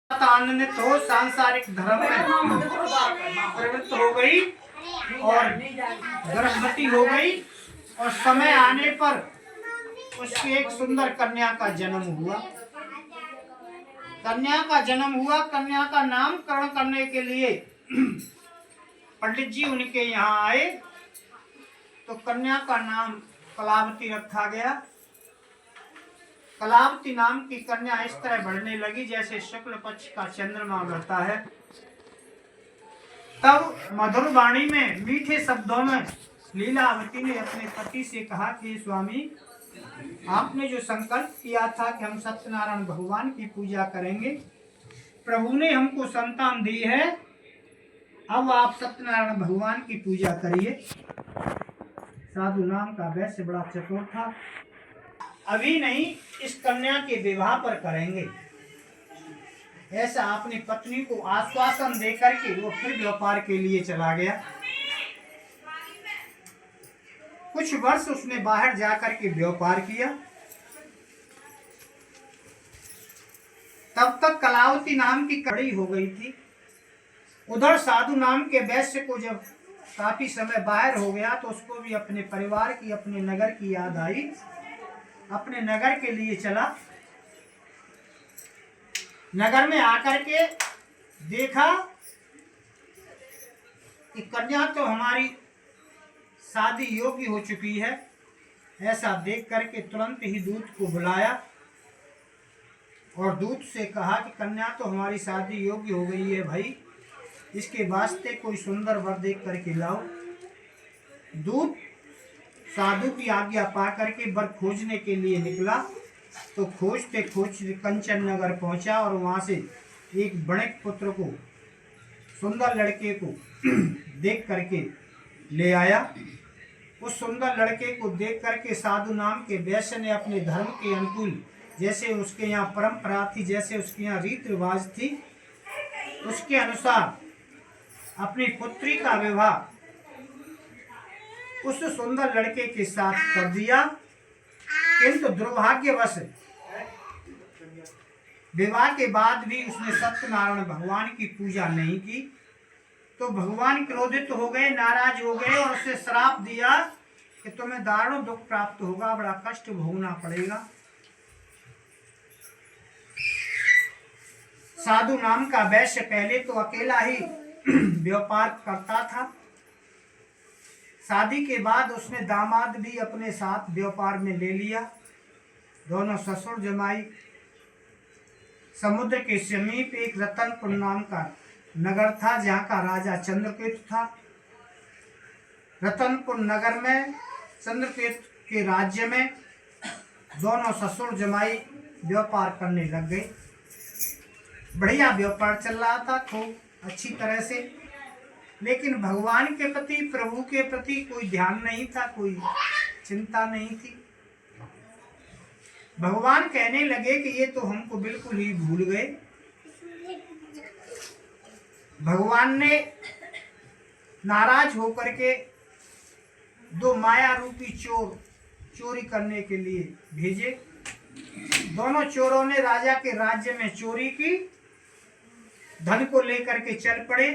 आनंदित हो, सांसारिक धर्म में प्रवृत्त हो गई और गर्भवती हो गई और समय आने पर उसकी एक सुंदर कन्या का जन्म हुआ। कन्या का जन्म हुआ। कन्या का नामकरण करने के लिए पंडित जी उनके यहाँ आए तो कन्या का नाम कलावती रखा गया। कलावती नाम की कन्या इस तरह बढ़ने लगी जैसे शुक्ल पक्ष का चंद्रमा बढ़ता है। तब मधुर वाणी में, मीठे शब्दों में लीलावती ने अपने पति से कहा कि स्वामी, आपने जो संकल्प किया था कि हम सत्यनारायण भगवान की पूजा करेंगे, प्रभु ने हमको संतान दी है, अब आप सत्यनारायण भगवान की पूजा करिए। साधु नाम का वैश्य बड़ा चतुर था। अभी नहीं, इस कन्या के विवाह पर करेंगे, ऐसा अपनी पत्नी को आश्वासन देकर के वो फिर व्यापार के लिए चला गया। कुछ वर्ष उसने बाहर जाकर के व्यापार किया। तब तक कलावती नाम की कड़ी हो गई थी। उधर साधु नाम के वैश्य को जब काफी समय बाहर हो गया तो उसको भी अपने परिवार की, अपने नगर की याद आई। अपने नगर के लिए चला। नगर में आकर के देखा कि कन्या तो हमारी शादी योग्य हो चुकी है। ऐसा देख करके तुरंत ही दूत को बुलाया और दूत से कहा कि कन्या तो हमारी शादी योग्य हो गई है भाई, इसके वास्ते कोई सुंदर वर देख करके लाओ। दूत साधु की आज्ञा पा करके वर खोजने के लिए निकला तो खोजते खोजते कंचन नगर पहुंचा और वहां से एक बणिक पुत्र को, सुंदर लड़के को देख करके ले आया। उस सुंदर लड़के को देख करके साधु नाम के वैश्य ने अपने धर्म के अनुकूल, जैसे उसके यहाँ परंपरा थी, जैसे उसके यहाँ रीति रिवाज थी, उसके अनुसार अपनी पुत्री का विवाह उस सुंदर लड़के के साथ कर दिया। किंतु दुर्भाग्यवश विवाह के बाद भी उसने सत्यनारायण भगवान की पूजा नहीं की तो भगवान क्रोधित हो गए, नाराज हो गए और उसे श्राप दिया कि तुम्हें दारुण दुख प्राप्त होगा, बड़ा कष्ट भोगना पड़ेगा। साधु नाम का वैश्य पहले तो अकेला ही व्यापार करता था। शादी के बाद उसने दामाद भी अपने साथ व्यापार में ले लिया। दोनों ससुर जमाई। समुद्र के समीप एक रतनपुर नाम का नगर था जहाँ का राजा चंद्रकेतु था। रतनपुर नगर में चंद्रकेतु के राज्य में दोनों ससुर जमाई व्यापार करने लग गए। बढ़िया व्यापार चल रहा था खूब अच्छी तरह से, लेकिन भगवान के प्रति, प्रभु के प्रति कोई ध्यान नहीं था, कोई चिंता नहीं थी। भगवान कहने लगे कि ये तो हमको बिल्कुल ही भूल गए। भगवान ने नाराज होकर के दो माया रूपी चोर चोरी करने के लिए भेजे। दोनों चोरों ने राजा के राज्य में चोरी की, धन को लेकर के चल पड़े।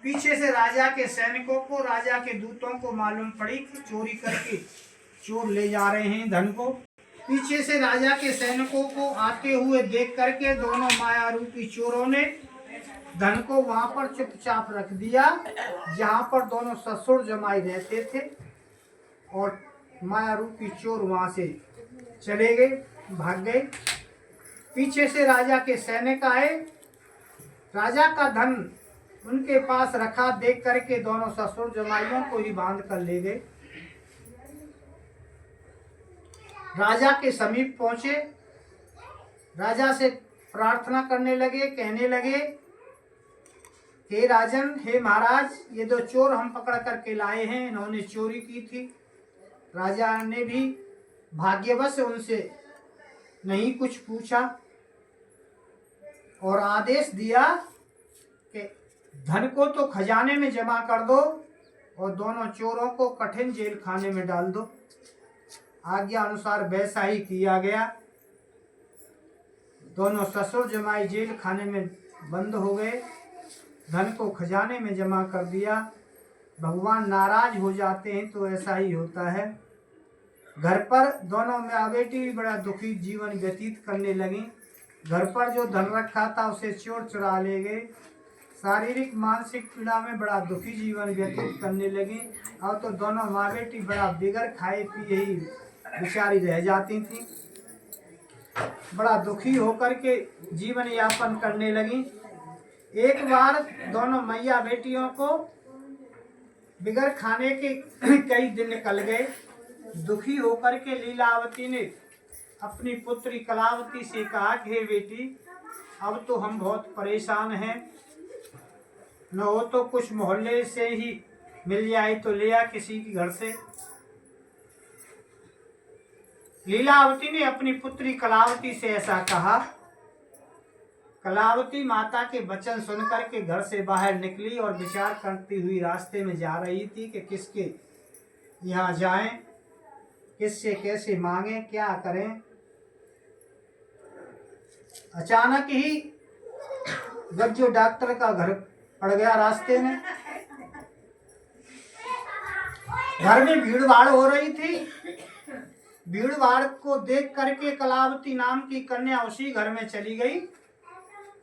पीछे से राजा के सैनिकों को, राजा के दूतों को मालूम पड़ी कि चोरी करके चोर ले जा रहे हैं धन को। पीछे से राजा के सैनिकों को आते हुए देख करके दोनों माया रूपी चोरों ने धन को वहां पर चुपचाप रख दिया जहां पर दोनों ससुर जमाई रहते थे, और माया रूपी चोर वहां से चले गए, भाग गए। पीछे से राजा के सैनिक आए, राजा का धन उनके पास रखा देख करके दोनों ससुर जमाइयों को ही बांध कर ले गए। राजा के समीप पहुंचे, राजा से प्रार्थना करने लगे, कहने लगे, हे राजन, हे महाराज, ये दो चोर हम पकड़ करके लाए हैं, इन्होंने चोरी की थी। राजा ने भी भाग्यवश उनसे नहीं कुछ पूछा और आदेश दिया कि धन को तो खजाने में जमा कर दो और दोनों चोरों को कठिन जेल खाने में डाल दो। आज्ञा अनुसार वैसा ही किया गया। दोनों ससुर जमाई जेल खाने में बंद हो गए, धन को खजाने में जमा कर दिया। भगवान नाराज हो जाते हैं तो ऐसा ही होता है। घर पर दोनों माँ बेटी भी बड़ा दुखी जीवन व्यतीत करने लगी। घर पर जो धन रखा था उसे चोर चुरा ले गए। शारीरिक मानसिक पीड़ा में बड़ा दुखी जीवन व्यतीत करने लगी। और तो दोनों माँ बेटी बड़ा बिगड़ खाए पिए ही बेचारी रह जाती थी। बड़ा दुखी होकर के जीवन यापन करने लगी। एक बार दोनों मैया बेटियों को बिगड़ खाने के कई दिन निकल गए। दुखी होकर के लीलावती ने अपनी पुत्री कलावती से कहा कि हे बेटी, अब तो हम बहुत परेशान हैं, न हो तो कुछ मोहल्ले से ही मिल जाए तो ले आ किसी के घर से। लीलावती ने अपनी पुत्री कलावती से ऐसा कहा। कलावती माता के वचन सुनकर के घर से बाहर निकली और विचार करती हुई रास्ते में जा रही थी कि किसके यहाँ जाएं, किससे कैसे मांगे, क्या करें। अचानक ही गज्जो डॉक्टर का घर पड़ गया रास्ते में। घर में भीड़ भाड़ हो रही थी। भीड़ भाड़ को देख करके कलावती नाम की कन्या उसी घर में चली गई।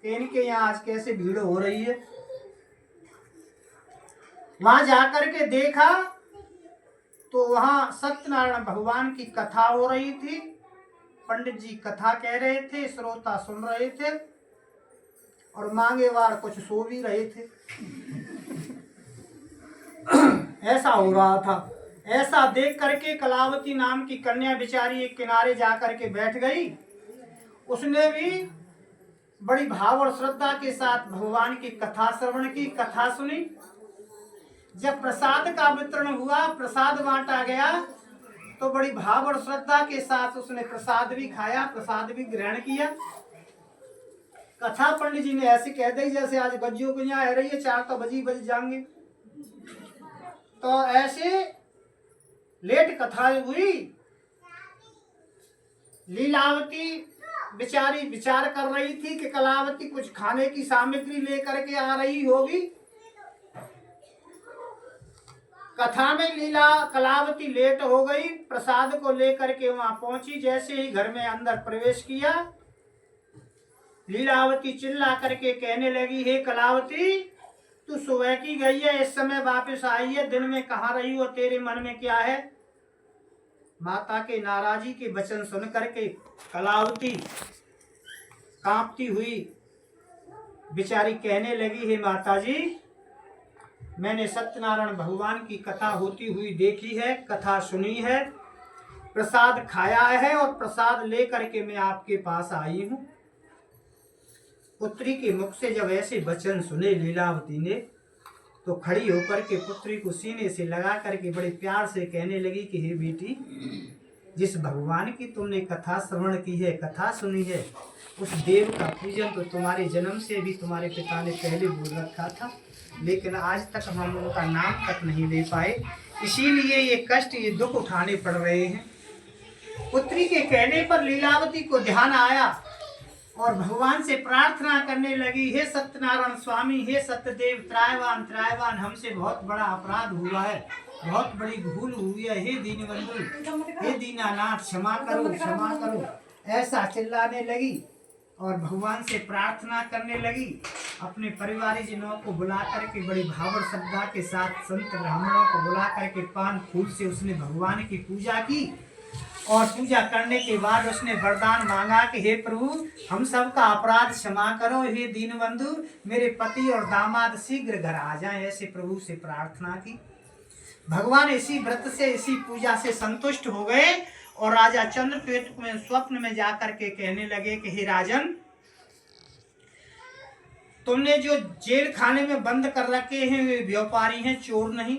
इनके यहाँ आज कैसे भीड़ हो रही है। वहां जाकर के देखा तो वहां सत्यनारायण भगवान की कथा हो रही थी। पंडित जी कथा कह रहे थे, श्रोता सुन रहे थे और मांगेवार कुछ सो भी रहे थे। ऐसा हो रहा था। ऐसा देख करके कलावती नाम की कन्या बेचारी एक किनारे जाकर के बैठ गई। उसने भी बड़ी भाव और श्रद्धा के साथ भगवान की कथा श्रवण की, कथा सुनी। जब प्रसाद का वितरण हुआ, प्रसाद बांटा गया, तो बड़ी भाव और श्रद्धा के साथ उसने प्रसाद भी खाया, प्रसाद भी ग्रहण किया। कथा पंडित जी ने ऐसे कह दी जैसे आज गज्जों को यहाँ आ रही है, 4 तो बज जाएंगे। तो ऐसे लेट कथा हुई। लीलावती बेचारी विचार कर रही थी कि कलावती कुछ खाने की सामग्री लेकर के आ रही होगी। कथा में कलावती लेट हो गई। प्रसाद को लेकर के वहां पहुंची। जैसे ही घर में अंदर प्रवेश किया, लीलावती चिल्ला करके कहने लगी, हे कलावती, तू सुबह की गई है, इस समय वापस आई है, दिन में कहाँ रही हो, तेरे मन में क्या है। माता के नाराजी के वचन सुन करके कलावती कांपती हुई बेचारी कहने लगी, हे माता जी, मैंने सत्यनारायण भगवान की कथा होती हुई देखी है, कथा सुनी है, प्रसाद खाया है और प्रसाद लेकर के मैं आपके पास आई हूँ। पुत्री के मुख से जब ऐसे वचन सुने लीलावती ने, तो खड़ी होकर के पुत्री को सीने से लगा करके बड़े प्यार से कहने लगी कि हे बेटी, जिस भगवान की तुमने कथा श्रवण की है, कथा सुनी है, उस देव का पूजन तो तुम्हारे जन्म से भी तुम्हारे पिता ने पहले बोल रखा था, लेकिन आज तक हम उनका नाम तक नहीं ले पाए, इसीलिए ये कष्ट, ये दुख उठाने पड़ रहे हैं। पुत्री के कहने पर लीलावती को ध्यान आया और भगवान से प्रार्थना करने लगी, हे सत्यनारायण स्वामी, हे सत्यदेव, त्रायवान त्रायवान, हमसे बहुत बड़ा अपराध हुआ है, बहुत बड़ी भूल हुई है, हे दीनबंधु, हे दीनानाथ, क्षमा करो, क्षमा करो। ऐसा चिल्लाने लगी और भगवान से प्रार्थना करने लगी। अपने परिवारजनों को बुला करके बड़ी भाव और श्रद्धा के साथ संत ब्राह्मणों को बुला करके पान फूल से उसने भगवान की पूजा की और पूजा करने के बाद उसने वरदान मांगा कि हे प्रभु, हम सब का अपराध क्षमा करो, हे दीनबंधु, मेरे पति और दामाद शीघ्र घर आ जाएं। ऐसे प्रभु से प्रार्थना की। भगवान इसी व्रत से, इसी पूजा से संतुष्ट हो गए और राजा चंद्रकेतु में स्वप्न में जाकर के कहने लगे कि हे राजन, तुमने जो जेल खाने में बंद कर रखे हैं वे व्यापारी हैं, चोर नहीं,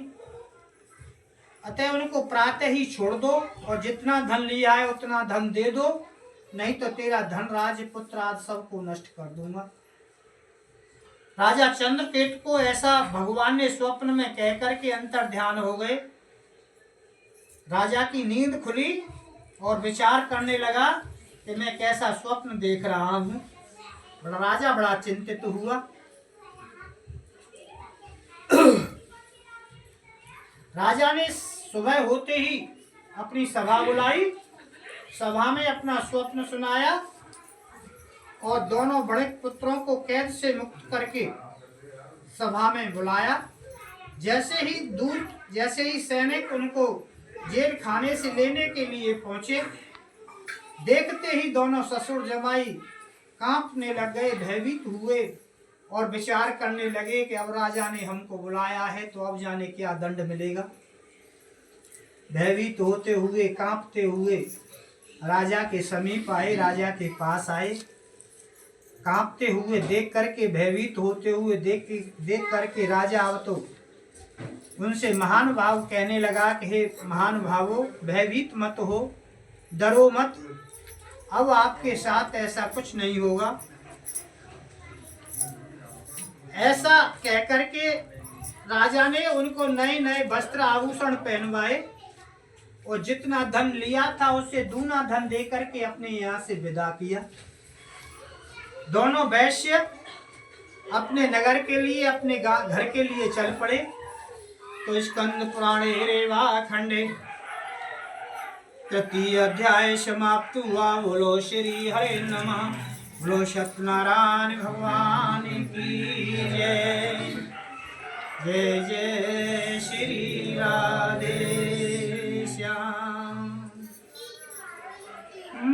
अतः उनको प्रातः ही छोड़ दो और जितना धन लिया है उतना धन दे दो, नहीं तो तेरा धन, राज, पुत्र आदि सबको नष्ट कर दूंगा। राजा चंद्रकेतु को ऐसा भगवान ने स्वप्न में कह करके अंतर ध्यान हो गए। राजा की नींद खुली और विचार करने लगा कि मैं कैसा स्वप्न देख रहा हूँ। राजा बड़ा चिंतित हुआ। राजा ने सुबह होते ही अपनी सभा बुलाई, सभा में अपना स्वप्न सुनाया और दोनों बड़े पुत्रों को कैद से मुक्त करके सभा में बुलाया। जैसे ही सैनिक उनको जेल खाने से लेने के लिए पहुंचे, देखते ही दोनों ससुर जमाई कांपने लग गए, भयभीत हुए और विचार करने लगे कि अब राजा ने हमको बुलाया है तो अब जाने क्या दंड मिलेगा। भयभीत होते हुए, कांपते हुए राजा के समीप आए, राजा के पास आए। कांपते हुए देख करके, भयभीत होते हुए देख करके राजा अब तो उनसे महान भाव कहने लगा कि हे महान भावो, भयभीत मत हो, डरो मत, अब आपके साथ ऐसा कुछ नहीं होगा। ऐसा कह करके राजा ने उनको नए नए वस्त्र आभूषण पहनवाए और जितना धन लिया था उससे दूना धन दे करके अपने यहाँ से विदा किया। दोनों वैश्य अपने नगर के लिए, अपने घर के लिए चल पड़े। तो स्कंद पुराणे रेवा खंडे तृतीय अध्याय समाप्त हुआ। बोलो श्री हरे नमः। बोलो सत्यनारायण भगवान की जय। जय जय श्री राधे श्याम।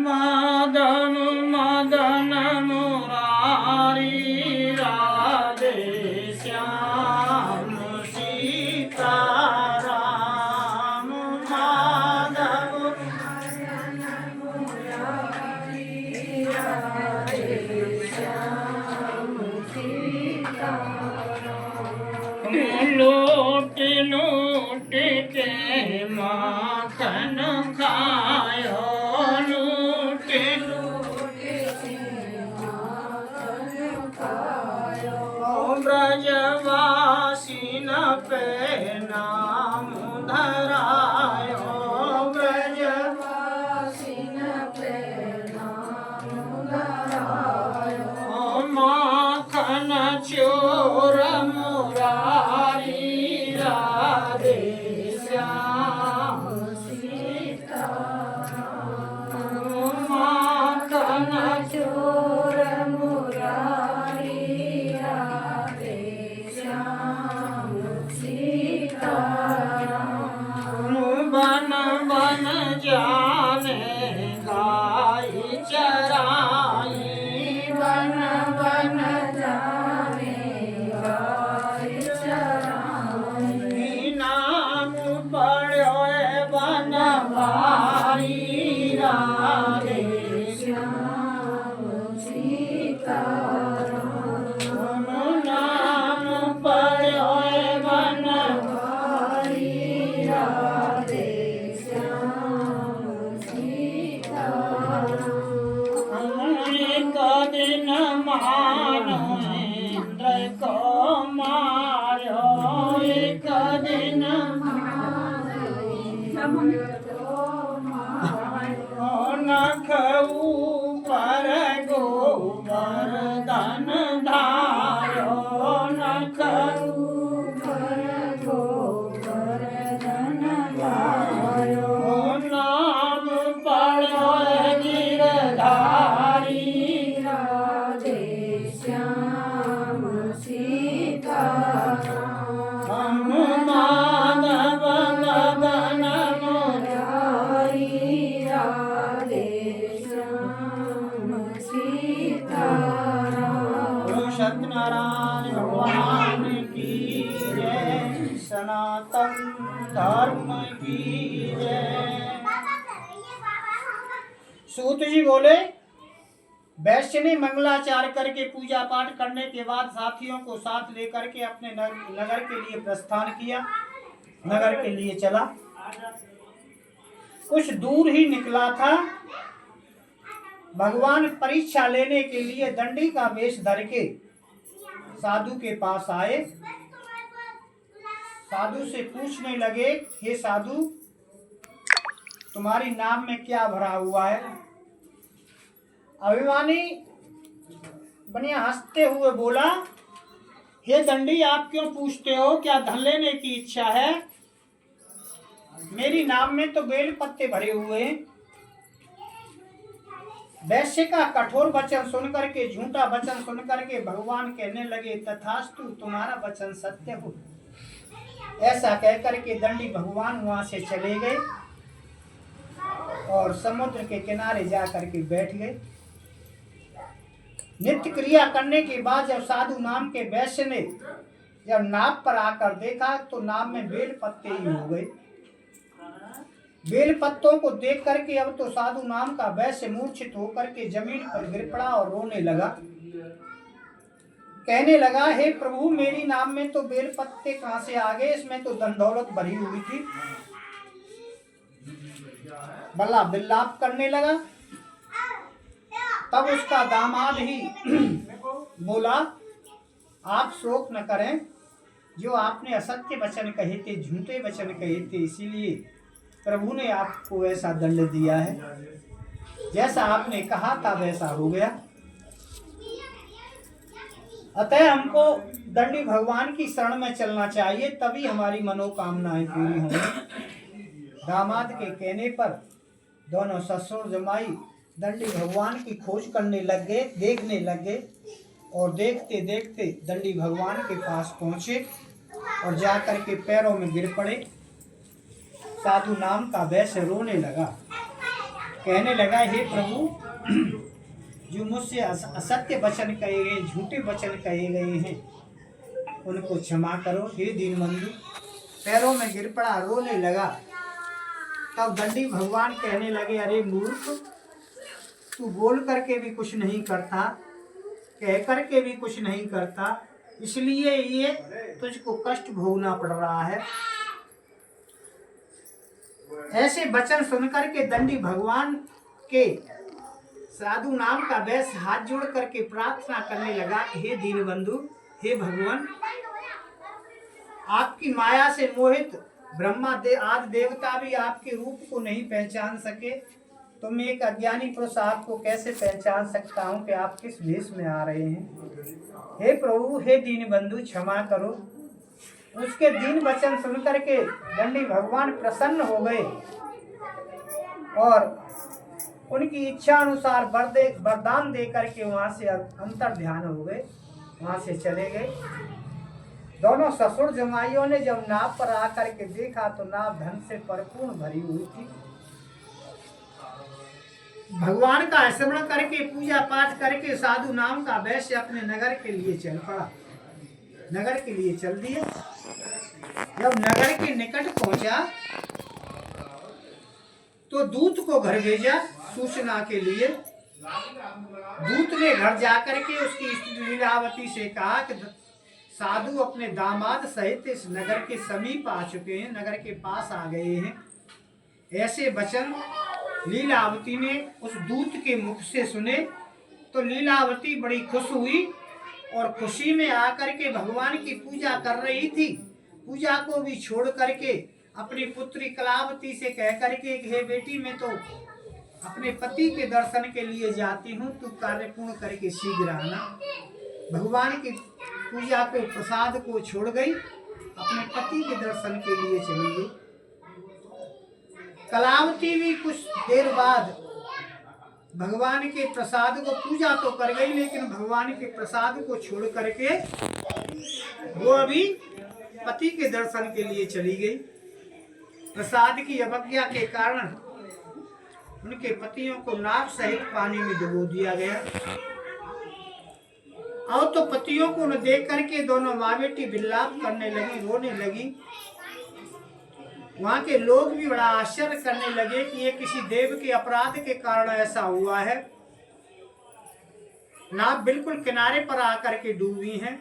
माधव मदन मुरारी राधे श्याम सीता राम। माधव मदन मुरारी राधे श्याम सीता राम। लूट लूट के माखन खायो, लूट लूट के माखन खायो। ब्रजवासी न पे नाम धरायो, ब्रजवासी न पे नाम धरायो। माखन चोर मुरारी राधे श्याम सीता राम। माखन चोर मुरारी राधे श्याम सीता राम। बन बन जाने गाय चराई, बन बन जाने गाय चराई। नाम पड़ो बनवारी राधे श्याम सीता राम। नाम पड़ो बनवारी राधे श्याम सीता राम। एक दिन मानो इंद्र को मारो, एक दिन नख ऊपर गोवर्धन धारो, नख ऊपर गोवर्धन धारो। नाम पड़ो गिरधारी राधे श्याम सीता राम। माधव मदन मुरारी राधे श्याम सीता राम। सत्यनारायण भगवान की जय। सनातन धर्म की जय। सूत जी बोले, वैश्य ने मंगलाचार करके पूजा पाठ करने के बाद साथियों को साथ लेकर के अपने नगर के लिए प्रस्थान किया, नगर के लिए चला। कुछ दूर ही निकला था, भगवान परीक्षा लेने के लिए दंडी का वेश धर के साधु के पास आए। साधु से पूछने लगे, हे साधु, तुम्हारी नाम में क्या भरा हुआ है? अभिमानी बनिया हंसते हुए बोला, हे दंडी, आप क्यों पूछते हो? क्या धन लेने की इच्छा है? मेरी नाम में तो बेल पत्ते भरे हुए हैं। वैश्य का कठोर वचन सुनकर के, झूठा वचन सुनकर के भगवान कहने लगे, तथास्तु, तुम्हारा वचन सत्य हो। ऐसा कहकर के दंडी भगवान वहां से चले गए और समुद्र के किनारे जाकर के बैठ गए। नित्य क्रिया करने के बाद जब साधु नाम के वैश्य ने जब नाव पर आकर देखा तो नाव में बेल पत्ते ही हो गए। बेल पत्तों को देख करके अब तो साधु नाम का वैश्य मूर्छित होकर के जमीन पर गिर पड़ा और रोने लगा। कहने लगा, हे प्रभु, मेरी नाम में तो बेल पत्ते कहां से आ गए? इसमें तो धन दौलत भरी हुई थी। बल्ला बिल्लाप करने लगा। तब उसका दामाद ही बोला, आप शोक न करें, जो आपने असत्य वचन कहे थे, झूठे वचन कहे थे, इसीलिए प्रभु ने आपको ऐसा दंड दिया है। जैसा आपने कहा था वैसा हो गया। अतः हमको दंडी भगवान की शरण में चलना चाहिए, तभी हमारी मनोकामनाएं पूरी होंगी। दामाद के कहने पर दोनों ससुर जमाई दंडी भगवान की खोज करने लग गए, देखने लग गए और देखते देखते दंडी भगवान के पास पहुंचे और जाकर के पैरों में गिर पड़े। साधु नाम का वैश्य रोने लगा, कहने लगा, हे प्रभु, जो मुझसे असत्य वचन कहे गए, झूठे वचन कहे गए हैं, उनको क्षमा करो। हे दीनबंधु, पैरों में गिर पड़ा, रोने लगा। तब दंडी भगवान कहने लगे, अरे मूर्ख, तू बोल करके भी कुछ नहीं करता, कह करके भी कुछ नहीं करता, इसलिए ये तुझको कष्ट भोगना पड़ रहा है। ऐसे वचन सुनकर के दंडी भगवान के साधु नाम का वैश्य हाथ जोड़ करके प्रार्थना करने लगा, हे दीनबंधु, हे भगवान, आपकी माया से मोहित ब्रह्मा आदि देवता भी आपके रूप को नहीं पहचान सके, तो मैं एक अज्ञानी पुरुष आपको कैसे पहचान सकता हूँ कि आप किस वेश में आ रहे हैं। हे प्रभु, हे दीनबंधु, क्षमा करो। उसके दीन वचन सुनकर के दंडी भगवान प्रसन्न हो गए और उनकी इच्छा अनुसार वरदान दे करके वहां से अंतर ध्यान हो गए, वहां से चले गए। दोनों ससुर जमाइयों ने जब नाव पर आकर के देखा तो नाव धन से परिपूर्ण भरी हुई थी। भगवान का स्मरण करके, पूजा पाठ करके साधु नाम का वैश्य अपने नगर के लिए चल पड़ा, नगर के लिए चल दिए। जब नगर के निकट पहुंचा तो दूत को घर भेजा सूचना के लिए। दूत ने घर जाकर के उसकी स्त्री लीलावती से कहा कि साधु अपने दामाद सहित इस नगर के समीप आ चुके हैं, नगर के पास आ गए हैं। ऐसे वचन लीलावती ने उस दूत के मुख से सुने तो लीलावती बड़ी खुश हुई और खुशी में आकर के भगवान की पूजा कर रही थी। पूजा को भी छोड़ करके अपनी पुत्री कलावती से कह करके, हे बेटी, मैं तो अपने पति के दर्शन के लिए जाती हूँ, तू कार्य पूर्ण करके शीघ्र आना। भगवान की पूजा को, प्रसाद को छोड़ गई, अपने पति के दर्शन के लिए चली गई। कलावती भी कुछ देर बाद भगवान के प्रसाद को, पूजा तो कर गई लेकिन भगवान के प्रसाद को छोड़ करके वो अभी पति के दर्शन के लिए चली गई। प्रसाद की अवज्ञा के कारण उनके पतियों को नाव सहित पानी में डुबो दिया गया। और तो पतियों को न देख करके दोनों माँ बेटी विलाप करने लगी, रोने लगी। वहां के लोग भी बड़ा आश्चर्य करने लगे कि ये किसी देव के अपराध के कारण ऐसा हुआ है। नाव बिल्कुल किनारे पर आकर के डूबी हैं।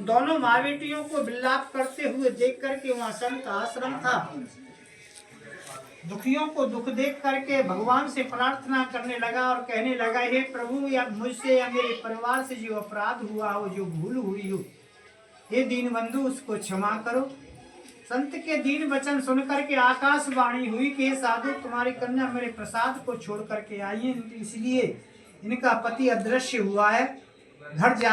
दोनों माँ बेटियों को विलाप करते हुए देख करके वहां संत आश्रम था। दुखियों को दुख देख करके भगवान से प्रार्थना करने लगा और कहने लगा, हे प्रभु, या मुझसे या मेरे परिवार से जो अपराध हुआ हो, जो भूल हुई हो, हे दीनबंधु, उसको क्षमा करो। संत के दीन वचन सुनकर के आकाशवाणी हुई कि हे साधु, तुम्हारी कन्या मेरे प्रसाद को छोड़ करके आई है, इसलिए इनका पति अदृश्य हुआ है। घर जा